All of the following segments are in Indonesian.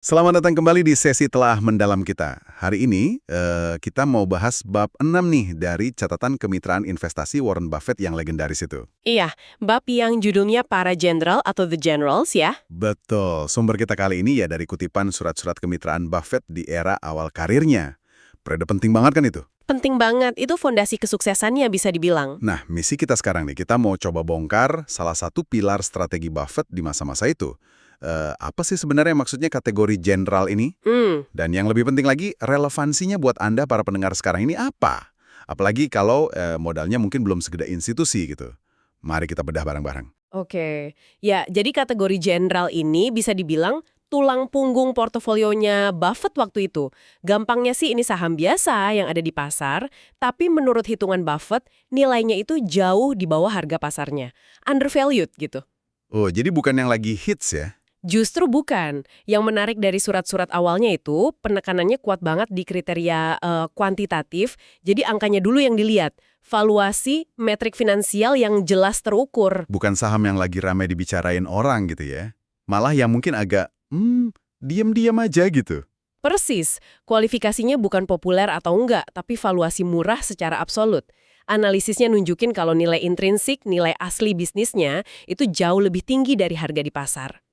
Selamat datang kembali di sesi telah mendalam kita. Hari ini kita mau bahas bab 6 nih dari catatan kemitraan investasi Warren Buffett yang legendaris itu. Iya, bab yang judulnya Para Jenderal atau The Generals ya. Betul, sumber kita kali ini ya dari kutipan surat-surat kemitraan Buffett di era awal karirnya. Periode penting banget kan itu? Penting banget, itu fondasi kesuksesannya bisa dibilang. Nah, misi kita sekarang nih, kita mau coba bongkar salah satu pilar strategi Buffett di masa-masa itu. Apa sih sebenarnya maksudnya kategori jenderal ini? Dan yang lebih penting lagi, relevansinya buat Anda para pendengar sekarang ini apa? Apalagi kalau modalnya mungkin belum segede institusi gitu. Mari kita bedah bareng-bareng. Oke, ya jadi kategori jenderal ini bisa dibilang tulang punggung portofolionya Buffett waktu itu. Gampangnya sih ini saham biasa yang ada di pasar, tapi menurut hitungan Buffett, nilainya itu jauh di bawah harga pasarnya. Undervalued gitu. Oh, jadi bukan yang lagi hits ya? Justru bukan. Yang menarik dari surat-surat awalnya itu, penekanannya kuat banget di kriteria kuantitatif, jadi angkanya dulu yang dilihat. Valuasi, metrik finansial yang jelas terukur. Bukan saham yang lagi ramai dibicarain orang gitu ya? Malah yang mungkin agak, diam-diam aja gitu. Persis, kualifikasinya bukan populer atau enggak, tapi valuasi murah secara absolut. Analisisnya nunjukin kalau nilai intrinsik, nilai asli bisnisnya, itu jauh lebih tinggi dari harga di pasar.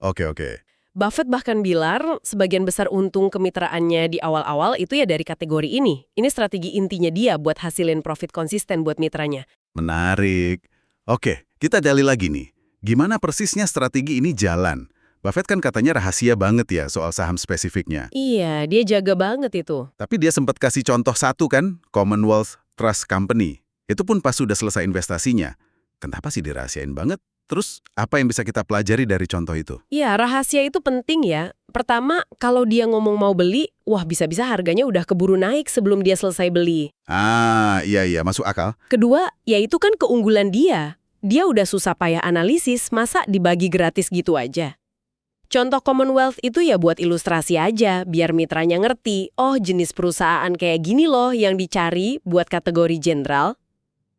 Oke. Buffett bahkan bilang sebagian besar untung kemitraannya di awal-awal itu ya dari kategori ini. Ini strategi intinya dia buat hasilin profit konsisten buat mitranya. Menarik. Oke, kita gali lagi nih. Gimana persisnya strategi ini jalan? Buffett kan katanya rahasia banget ya soal saham spesifiknya. Iya, dia jaga banget itu. Tapi dia sempat kasih contoh satu kan, Commonwealth Trust Company. Itu pun pas sudah selesai investasinya. Kenapa sih dirahasiain banget? Terus, apa yang bisa kita pelajari dari contoh itu? Iya, rahasia itu penting ya. Pertama, kalau dia ngomong mau beli, wah bisa-bisa harganya udah keburu naik sebelum dia selesai beli. Iya, masuk akal. Kedua, ya itu kan keunggulan dia. Dia udah susah payah analisis, masa dibagi gratis gitu aja? Contoh Commonwealth itu ya buat ilustrasi aja, biar mitranya ngerti, oh jenis perusahaan kayak gini loh yang dicari buat kategori jenderal.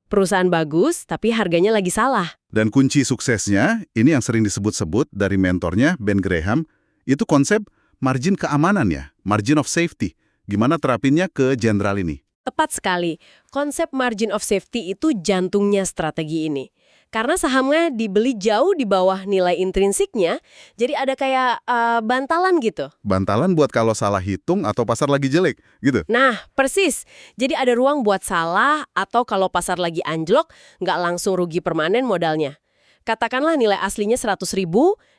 Perusahaan bagus, tapi harganya lagi salah. Dan kunci suksesnya, ini yang sering disebut-sebut dari mentornya, Ben Graham, itu konsep margin keamanan ya, margin of safety. Gimana terapinnya ke jenderal ini? Tepat sekali, konsep margin of safety itu jantungnya strategi ini. Karena sahamnya dibeli jauh di bawah nilai intrinsiknya, jadi ada kayak bantalan gitu. Bantalan buat kalau salah hitung atau pasar lagi jelek, gitu. Nah, persis. Jadi ada ruang buat salah atau kalau pasar lagi anjlok, nggak langsung rugi permanen modalnya. Katakanlah nilai aslinya 100.000,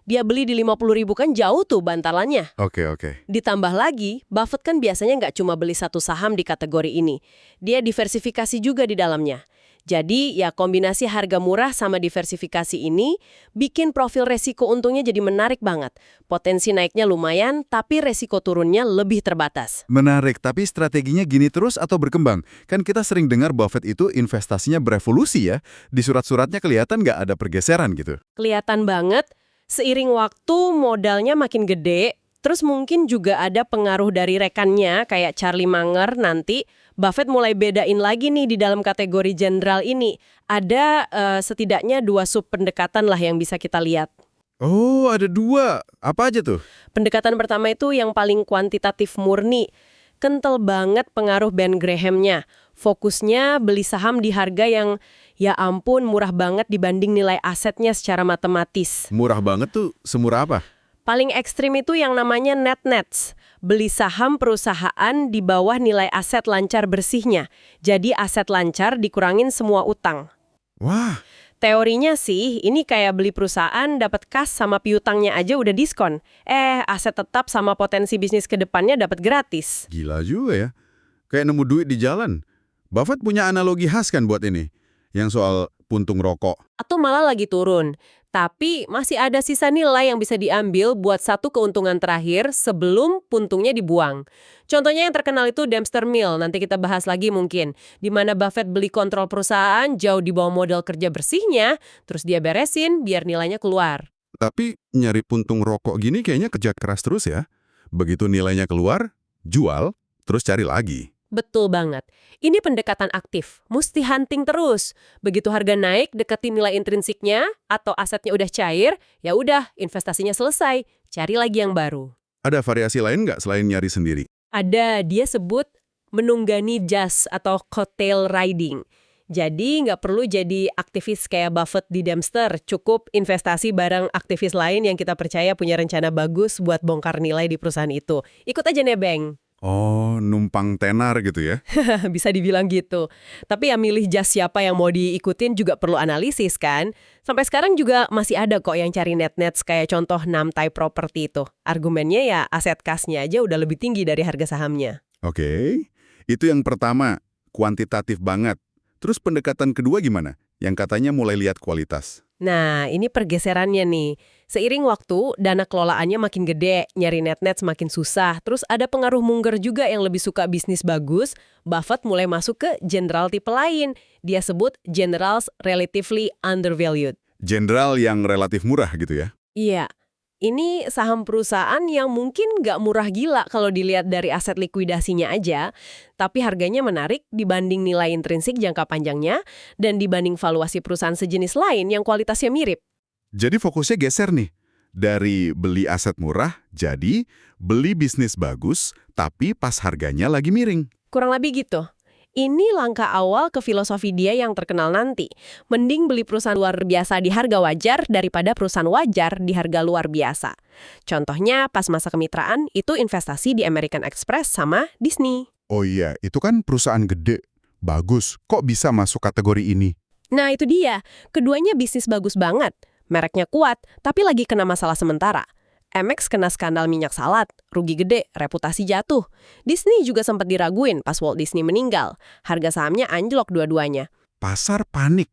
dia beli di 50.000 kan jauh tuh bantalannya. Oke. Ditambah lagi, Buffett kan biasanya nggak cuma beli satu saham di kategori ini. Dia diversifikasi juga di dalamnya. Jadi, ya kombinasi harga murah sama diversifikasi ini bikin profil resiko untungnya jadi menarik banget. Potensi naiknya lumayan, tapi resiko turunnya lebih terbatas. Menarik, tapi strateginya gini terus atau berkembang? Kan kita sering dengar Buffett itu investasinya berevolusi ya. Di surat-suratnya kelihatan nggak ada pergeseran gitu. Kelihatan banget, seiring waktu modalnya makin gede, terus mungkin juga ada pengaruh dari rekannya kayak Charlie Munger nanti. Buffett mulai bedain lagi nih di dalam kategori jenderal ini. Ada setidaknya 2 sub pendekatan lah yang bisa kita lihat. Oh, ada 2. Apa aja tuh? Pendekatan pertama itu yang paling kuantitatif murni. Kental banget pengaruh Ben Graham-nya. Fokusnya beli saham di harga yang ya ampun murah banget dibanding nilai asetnya secara matematis. Murah banget tuh, semurah apa? Paling ekstrim itu yang namanya net nets. Beli saham perusahaan di bawah nilai aset lancar bersihnya. Jadi aset lancar dikurangin semua utang. Wah, Teorinya sih, ini kayak beli perusahaan dapat kas sama piutangnya aja udah diskon. Aset tetap sama potensi bisnis ke depannya dapat gratis. gila juga ya. Kayak nemu duit di jalan. Buffett punya analogi khas kan buat ini. Yang soal puntung rokok. Atau malah lagi turun. Tapi masih ada sisa nilai yang bisa diambil buat satu keuntungan terakhir sebelum puntungnya dibuang. Contohnya yang terkenal itu Dempster Mill, nanti kita bahas lagi mungkin. Di mana Buffett beli kontrol perusahaan jauh di bawah modal kerja bersihnya, terus dia beresin biar nilainya keluar. Tapi nyari puntung rokok gini kayaknya kerja keras terus ya. Begitu nilainya keluar, jual, terus cari lagi. Betul banget. Ini pendekatan aktif, mesti hunting terus. Begitu harga naik, deketin nilai intrinsiknya, atau asetnya udah cair, ya udah, investasinya selesai, cari lagi yang baru. Ada variasi lain nggak selain nyari sendiri? Ada, dia sebut menunggani jas atau cocktail riding. Jadi nggak perlu jadi aktivis kayak Buffett di Dempster, cukup investasi bareng aktivis lain yang kita percaya punya rencana bagus buat bongkar nilai di perusahaan itu. Ikut aja nebeng. Oh, numpang tenar gitu ya? Bisa dibilang gitu. Tapi ya milih jas siapa yang mau diikutin juga perlu analisis kan. Sampai sekarang juga masih ada kok yang cari net-net kayak contoh Namtai Property itu. Argumennya ya aset kasnya aja udah lebih tinggi dari harga sahamnya. Oke, itu yang pertama, kuantitatif banget. Terus pendekatan kedua gimana? Yang katanya mulai lihat kualitas. Nah, ini pergeserannya nih. Seiring waktu, dana kelolaannya makin gede, nyari net-net semakin susah. Terus ada pengaruh Munger juga yang lebih suka bisnis bagus. Buffett mulai masuk ke general tipe lain. Dia sebut generals relatively undervalued. Jenderal yang relatif murah gitu ya? Iya, ini saham perusahaan yang mungkin nggak murah gila kalau dilihat dari aset likuidasinya aja, tapi harganya menarik dibanding nilai intrinsik jangka panjangnya dan dibanding valuasi perusahaan sejenis lain yang kualitasnya mirip. Jadi fokusnya geser nih. Dari beli aset murah, jadi beli bisnis bagus, tapi pas harganya lagi miring. Kurang lebih gitu. Ini langkah awal ke filosofi dia yang terkenal nanti. Mending beli perusahaan luar biasa di harga wajar daripada perusahaan wajar di harga luar biasa. Contohnya pas masa kemitraan itu investasi di American Express sama Disney. Oh iya, itu kan perusahaan gede. Bagus, kok bisa masuk kategori ini? Nah itu dia, keduanya bisnis bagus banget. Mereknya kuat, tapi lagi kena masalah sementara. Amex kena skandal minyak salat, rugi gede, reputasi jatuh. Disney juga sempat diraguin pas Walt Disney meninggal. Harga sahamnya anjlok dua-duanya. Pasar panik.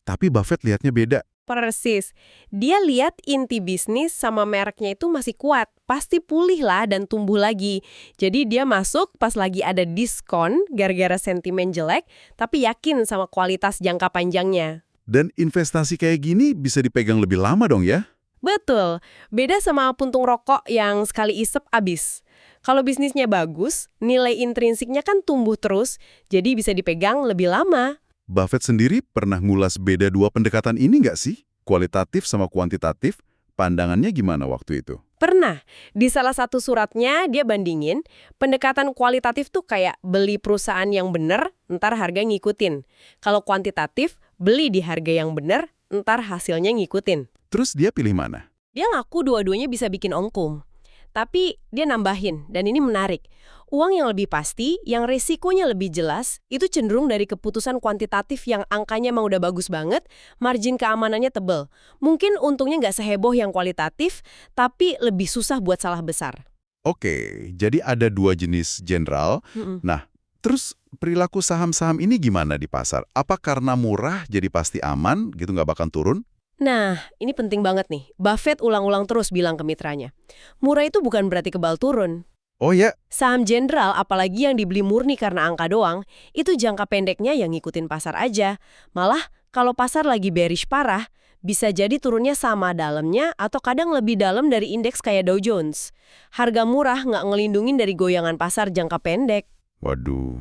Tapi Buffett lihatnya beda. Persis. Dia lihat inti bisnis sama mereknya itu masih kuat. Pasti pulih lah dan tumbuh lagi. Jadi dia masuk pas lagi ada diskon gara-gara sentimen jelek, tapi yakin sama kualitas jangka panjangnya. Dan investasi kayak gini bisa dipegang lebih lama dong ya? Betul, beda sama puntung rokok yang sekali isep abis. Kalau bisnisnya bagus, nilai intrinsiknya kan tumbuh terus, jadi bisa dipegang lebih lama. Buffett sendiri pernah ngulas beda dua pendekatan ini nggak sih? Kualitatif sama kuantitatif, pandangannya gimana waktu itu? Pernah, di salah satu suratnya dia bandingin, pendekatan kualitatif tuh kayak beli perusahaan yang bener, ntar harga ngikutin. Kalau kuantitatif, beli di harga yang bener, ntar hasilnya ngikutin. Terus dia pilih mana? Dia ngaku dua-duanya bisa bikin ongkung. Tapi dia nambahin, dan ini menarik. Uang yang lebih pasti, yang resikonya lebih jelas, itu cenderung dari keputusan kuantitatif yang angkanya emang udah bagus banget, margin keamanannya tebel. Mungkin untungnya nggak seheboh yang kualitatif, tapi lebih susah buat salah besar. Oke, jadi ada dua jenis jenderal. Nah, terus perilaku saham-saham ini gimana di pasar? Apa karena murah jadi pasti aman, gitu nggak bakal turun? Nah, ini penting banget nih. Buffett ulang-ulang terus bilang ke mitranya. Murah itu bukan berarti kebal turun. Oh ya, Saham jenderal, apalagi yang dibeli murni karena angka doang, itu jangka pendeknya yang ngikutin pasar aja. Malah, kalau pasar lagi bearish parah, bisa jadi turunnya sama dalamnya atau kadang lebih dalam dari indeks kayak Dow Jones. Harga murah nggak ngelindungin dari goyangan pasar jangka pendek. waduh.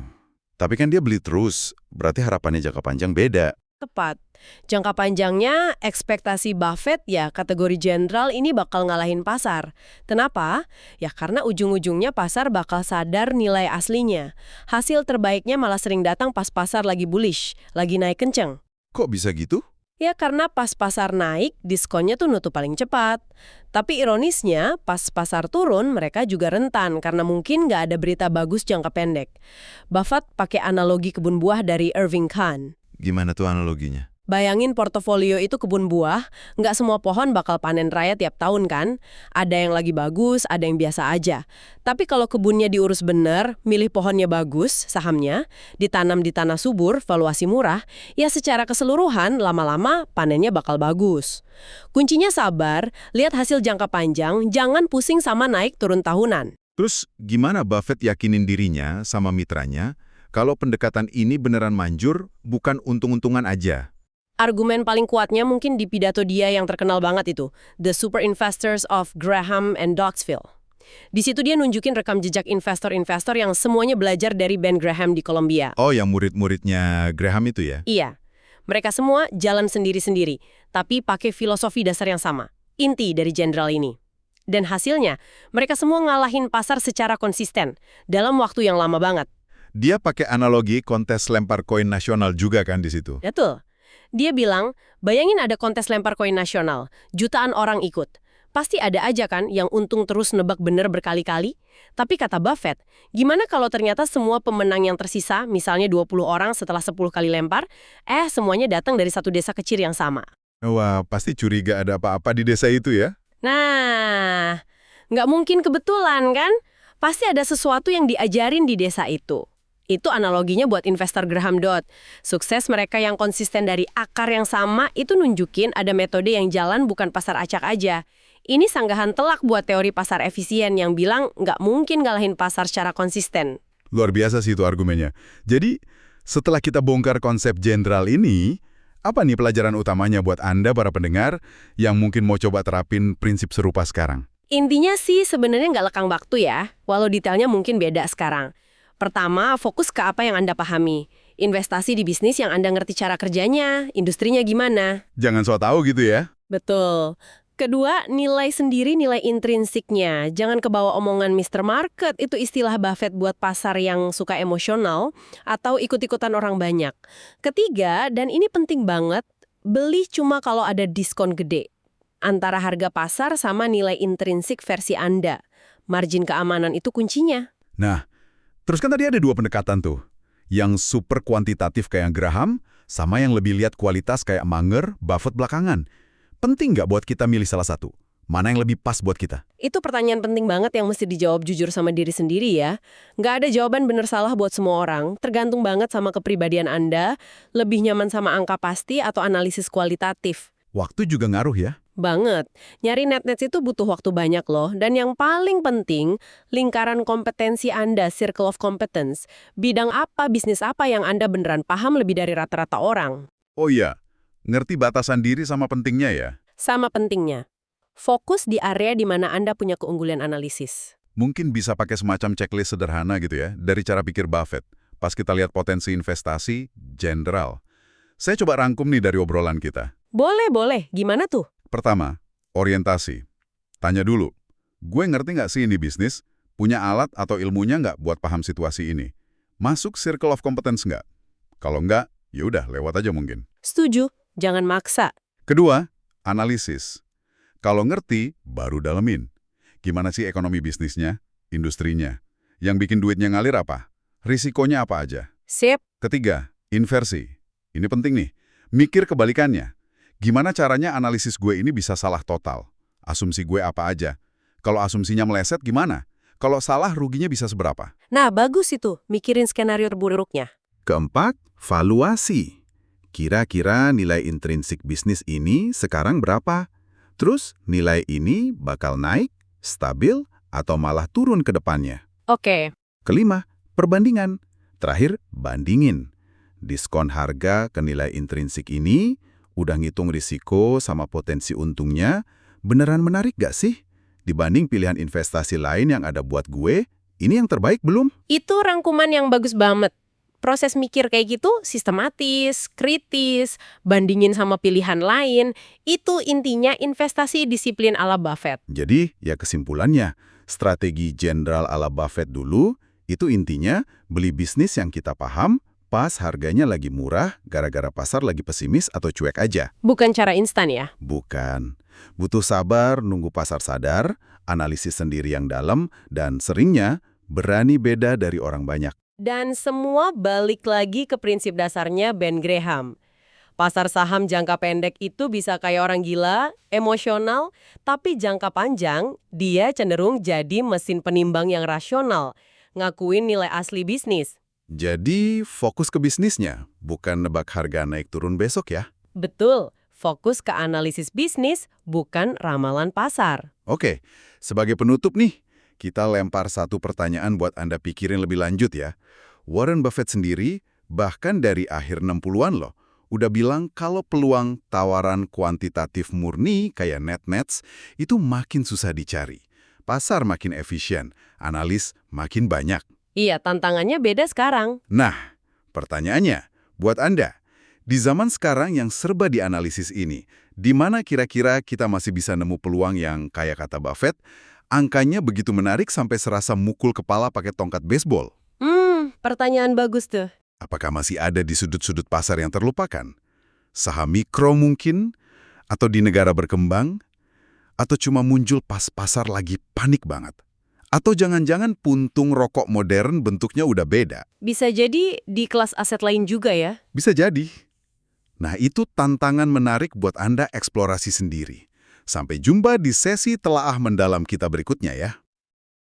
Tapi kan dia beli terus, berarti harapannya jangka panjang beda. Tepat. Jangka panjangnya, ekspektasi Buffett ya kategori jenderal ini bakal ngalahin pasar. Kenapa? Ya karena ujung-ujungnya pasar bakal sadar nilai aslinya. Hasil terbaiknya malah sering datang pas pasar lagi bullish, lagi naik kenceng. Kok bisa gitu? Ya karena pas pasar naik, diskonnya tuh nutup paling cepat. Tapi ironisnya, pas pasar turun, mereka juga rentan karena mungkin nggak ada berita bagus jangka pendek. Buffett pakai analogi kebun buah dari Irving Kahn. Gimana tuh analoginya? Bayangin portofolio itu kebun buah, nggak semua pohon bakal panen raya tiap tahun kan? Ada yang lagi bagus, ada yang biasa aja. Tapi kalau kebunnya diurus bener, milih pohonnya bagus, sahamnya, ditanam di tanah subur, valuasi murah, ya secara keseluruhan lama-lama panennya bakal bagus. Kuncinya sabar, lihat hasil jangka panjang, jangan pusing sama naik turun tahunan. Terus gimana Buffett yakinin dirinya sama mitranya kalau pendekatan ini beneran manjur, bukan untung-untungan aja? Argumen paling kuatnya mungkin di pidato dia yang terkenal banget itu, The Super Investors of Graham and Doxville. Di situ dia nunjukin rekam jejak investor-investor yang semuanya belajar dari Ben Graham di Columbia. Oh, yang murid-muridnya Graham itu ya? Iya, mereka semua jalan sendiri-sendiri, tapi pakai filosofi dasar yang sama, inti dari jenderal ini. Dan hasilnya, mereka semua ngalahin pasar secara konsisten, dalam waktu yang lama banget. Dia pakai analogi kontes lempar koin nasional juga kan di situ. Betul. Dia bilang, bayangin ada kontes lempar koin nasional, jutaan orang ikut. Pasti ada aja kan yang untung terus nebak bener berkali-kali. Tapi kata Buffett, gimana kalau ternyata semua pemenang yang tersisa, misalnya 20 orang setelah 10 kali lempar, semuanya datang dari satu desa kecil yang sama. Wah, pasti curiga ada apa-apa di desa itu ya. Nah, nggak mungkin kebetulan kan? Pasti ada sesuatu yang diajarin di desa itu. Itu analoginya buat investor Graham Dodd. Sukses mereka yang konsisten dari akar yang sama itu nunjukin ada metode yang jalan bukan pasar acak aja. Ini sanggahan telak buat teori pasar efisien yang bilang nggak mungkin ngalahin pasar secara konsisten. Luar biasa sih itu argumennya. Jadi, setelah kita bongkar konsep jenderal ini, apa nih pelajaran utamanya buat Anda para pendengar yang mungkin mau coba terapin prinsip serupa sekarang? Intinya sih sebenarnya nggak lekang baktu ya, walau detailnya mungkin beda sekarang. Pertama, fokus ke apa yang Anda pahami. Investasi di bisnis yang Anda ngerti cara kerjanya, industrinya gimana. Jangan so tahu gitu ya. Betul. Kedua, nilai sendiri nilai intrinsiknya. Jangan kebawa omongan Mr. Market, itu istilah Buffett buat pasar yang suka emosional atau ikut-ikutan orang banyak. Ketiga, dan ini penting banget, beli cuma kalau ada diskon gede. Antara harga pasar sama nilai intrinsik versi Anda. Margin keamanan itu kuncinya. Nah, terus kan tadi ada dua pendekatan tuh. Yang super kuantitatif kayak Graham, sama yang lebih lihat kualitas kayak Munger, Buffett belakangan. Penting nggak buat kita milih salah satu? Mana yang lebih pas buat kita? Itu pertanyaan penting banget yang mesti dijawab jujur sama diri sendiri ya. Nggak ada jawaban bener salah buat semua orang, tergantung banget sama kepribadian Anda, lebih nyaman sama angka pasti atau analisis kualitatif. Waktu juga ngaruh ya? Banget. Nyari net-net itu butuh waktu banyak loh. Dan yang paling penting, lingkaran kompetensi Anda, circle of competence. Bidang apa, bisnis apa yang Anda beneran paham lebih dari rata-rata orang. Oh iya, ngerti batasan diri sama pentingnya ya? Sama pentingnya. Fokus di area di mana Anda punya keunggulan analisis. Mungkin bisa pakai semacam checklist sederhana gitu ya, dari cara pikir Buffett. Pas kita lihat potensi investasi, general. Saya coba rangkum nih dari obrolan kita. Boleh. Gimana tuh? Pertama, orientasi. Tanya dulu, gue ngerti nggak sih ini bisnis? Punya alat atau ilmunya nggak buat paham situasi ini? Masuk circle of competence nggak? Kalau nggak, yaudah lewat aja mungkin. Setuju, jangan maksa. Kedua, analisis. Kalau ngerti, baru dalemin. Gimana sih ekonomi bisnisnya, industrinya? Yang bikin duitnya ngalir apa? Risikonya apa aja? Sip. Ketiga, inversi. Ini penting nih, mikir kebalikannya. Gimana caranya analisis gue ini bisa salah total? Asumsi gue apa aja? Kalau asumsinya meleset gimana? Kalau salah ruginya bisa seberapa? Nah, bagus itu, mikirin skenario terburuknya. Keempat, valuasi. Kira-kira nilai intrinsik bisnis ini sekarang berapa? Terus nilai ini bakal naik, stabil, atau malah turun ke depannya? Oke. Kelima, perbandingan. Terakhir, bandingin. Diskon harga ke nilai intrinsik ini, udah ngitung risiko sama potensi untungnya, beneran menarik gak sih? Dibanding pilihan investasi lain yang ada buat gue, ini yang terbaik belum? Itu rangkuman yang bagus banget. Proses mikir kayak gitu sistematis, kritis, bandingin sama pilihan lain, itu intinya investasi disiplin ala Buffett. Jadi, ya kesimpulannya, strategi jenderal ala Buffett dulu, itu intinya beli bisnis yang kita paham, pas harganya lagi murah, gara-gara pasar lagi pesimis atau cuek aja. Bukan cara instan ya? Bukan. Butuh sabar, nunggu pasar sadar, analisis sendiri yang dalam, dan seringnya berani beda dari orang banyak. Dan semua balik lagi ke prinsip dasarnya Ben Graham. Pasar saham jangka pendek itu bisa kayak orang gila, emosional, tapi jangka panjang dia cenderung jadi mesin penimbang yang rasional, ngakuin nilai asli bisnis. Jadi fokus ke bisnisnya, bukan nebak harga naik turun besok ya? Betul, fokus ke analisis bisnis, bukan ramalan pasar. Oke, sebagai penutup nih, kita lempar satu pertanyaan buat Anda pikirin lebih lanjut ya. Warren Buffett sendiri, bahkan dari akhir 60-an loh, udah bilang kalau peluang tawaran kuantitatif murni kayak net-nets itu makin susah dicari. Pasar makin efisien, analis makin banyak. Iya, tantangannya beda sekarang. Nah, pertanyaannya, buat Anda, Di zaman sekarang yang serba dianalisis ini, di mana kira-kira kita masih bisa nemu peluang yang, kayak kata Buffett, angkanya begitu menarik sampai serasa mukul kepala pakai tongkat baseball? Pertanyaan bagus tuh. Apakah masih ada di sudut-sudut pasar yang terlupakan? Saham mikro mungkin? Atau di negara berkembang? Atau cuma muncul pas pasar lagi panik banget? Atau jangan-jangan puntung rokok modern bentuknya udah beda? Bisa jadi di kelas aset lain juga ya? Bisa jadi. Nah, itu tantangan menarik buat Anda eksplorasi sendiri. Sampai jumpa di sesi telaah mendalam kita berikutnya ya.